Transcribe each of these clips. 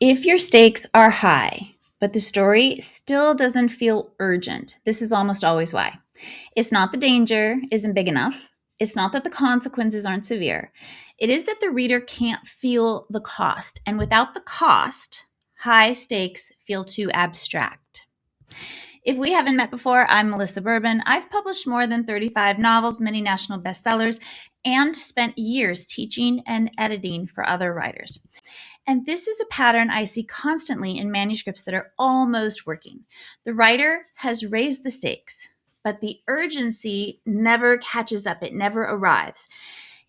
If your stakes are high, but the story still doesn't feel urgent, this is almost always why. It's not the danger isn't big enough. It's not that the consequences aren't severe. It is that the reader can't feel the cost. And without the cost, high stakes feel too abstract. If we haven't met before, I'm Melissa Bourbon. I've published more than 35 novels, many national bestsellers, and spent years teaching and editing for other writers. And this is a pattern I see constantly in manuscripts that are almost working. The writer has raised the stakes, but the urgency never catches up, it never arrives.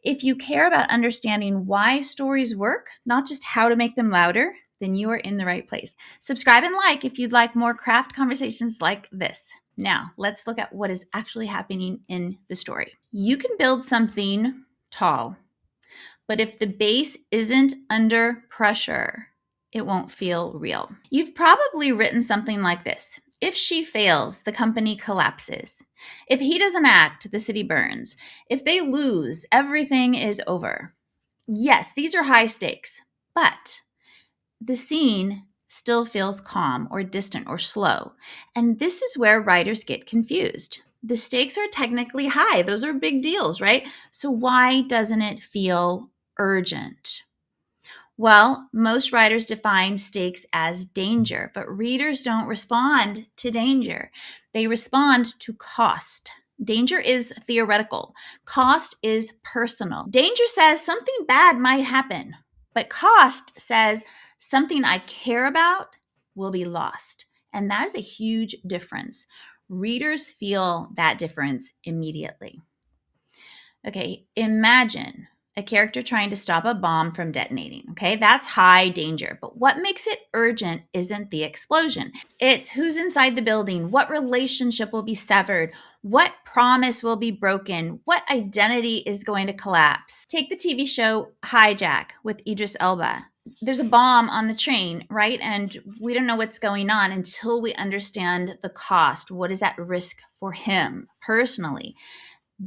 If you care about understanding why stories work, not just how to make them louder, then you are in the right place. Subscribe and like if you'd like more craft conversations like this. Now, let's look at what is actually happening in the story. You can build something tall, but if the base isn't under pressure, it won't feel real. You've probably written something like this. If she fails, the company collapses. If he doesn't act, the city burns. If they lose, everything is over. Yes, these are high stakes, but the scene still feels calm or distant or slow. And this is where writers get confused. The stakes are technically high. Those are big deals, right? So why doesn't it feel urgent? Well, most writers define stakes as danger, but readers don't respond to danger. They respond to cost. Danger is theoretical. Cost is personal. Danger says something bad might happen, but cost says something I care about will be lost. And that is a huge difference. Readers feel that difference immediately. Okay, imagine a character trying to stop a bomb from detonating. Okay, that's high danger. But what makes it urgent isn't the explosion. It's who's inside the building, what relationship will be severed, what promise will be broken, what identity is going to collapse. Take the TV show Hijack with Idris Elba. There's a bomb on the train, right? And we don't know what's going on until we understand the cost. What is at risk for him personally?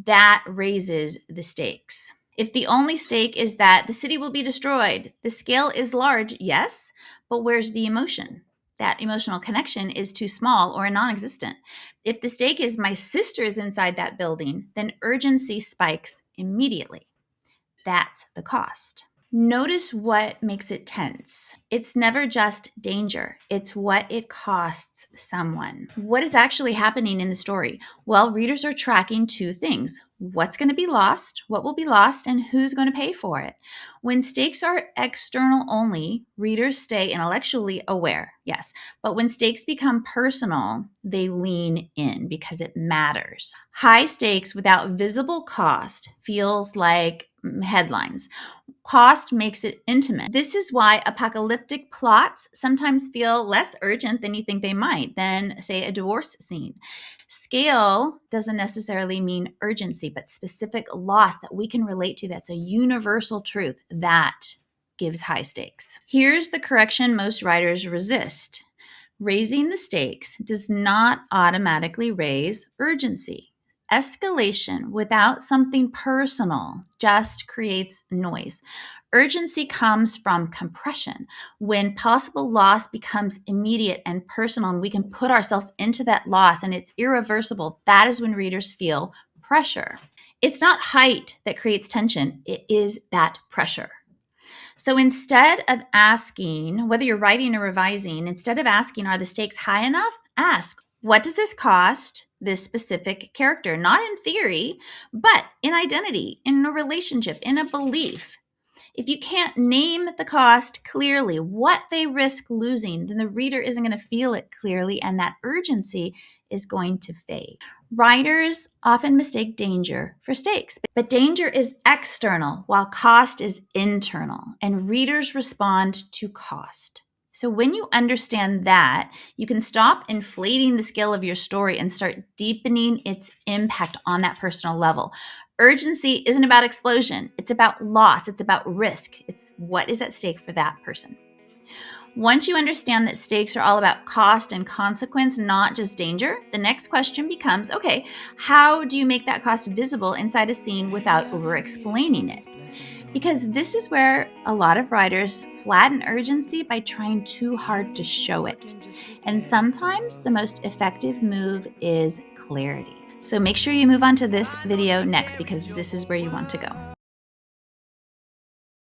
That raises the stakes. If the only stake is that the city will be destroyed, the scale is large, yes, but where's the emotion? That emotional connection is too small or non-existent. If the stake is my sister is inside that building, then urgency spikes immediately. That's the cost. Notice what makes it tense. It's never just danger. It's what it costs someone. What is actually happening in the story? Well, readers are tracking two things. What's going to be lost, what will be lost, and who's going to pay for it. When stakes are external only, readers stay intellectually aware, yes. But when stakes become personal, they lean in because it matters. High stakes without visible cost feels like headlines. Cost makes it intimate. This is why apocalyptic plots sometimes feel less urgent than you think they might than, say, a divorce scene. Scale doesn't necessarily mean urgency, but specific loss that we can relate to. That's a universal truth that gives high stakes. Here's the correction most writers resist. Raising the stakes does not automatically raise urgency. Escalation without something personal just creates noise. Urgency comes from compression. When possible loss becomes immediate and personal, and we can put ourselves into that loss and it's irreversible, that is when readers feel pressure. It's not height that creates tension, it is that pressure. So instead of asking, whether you're writing or revising, instead of asking, are the stakes high enough? Ask, what does this cost this specific character? Not in theory, but in identity, in a relationship, in a belief. If you can't name the cost clearly, what they risk losing, then the reader isn't going to feel it clearly, and that urgency is going to fade. Writers often mistake danger for stakes, but danger is external while cost is internal, and readers respond to cost. So when you understand that, you can stop inflating the scale of your story and start deepening its impact on that personal level. Urgency isn't about explosion. It's about loss. It's about risk. It's what is at stake for that person. Once you understand that stakes are all about cost and consequence, not just danger, the next question becomes, okay, how do you make that cost visible inside a scene without over-explaining it? Because this is where a lot of writers flatten urgency by trying too hard to show it. And sometimes the most effective move is clarity. So make sure you move on to this video next because this is where you want to go.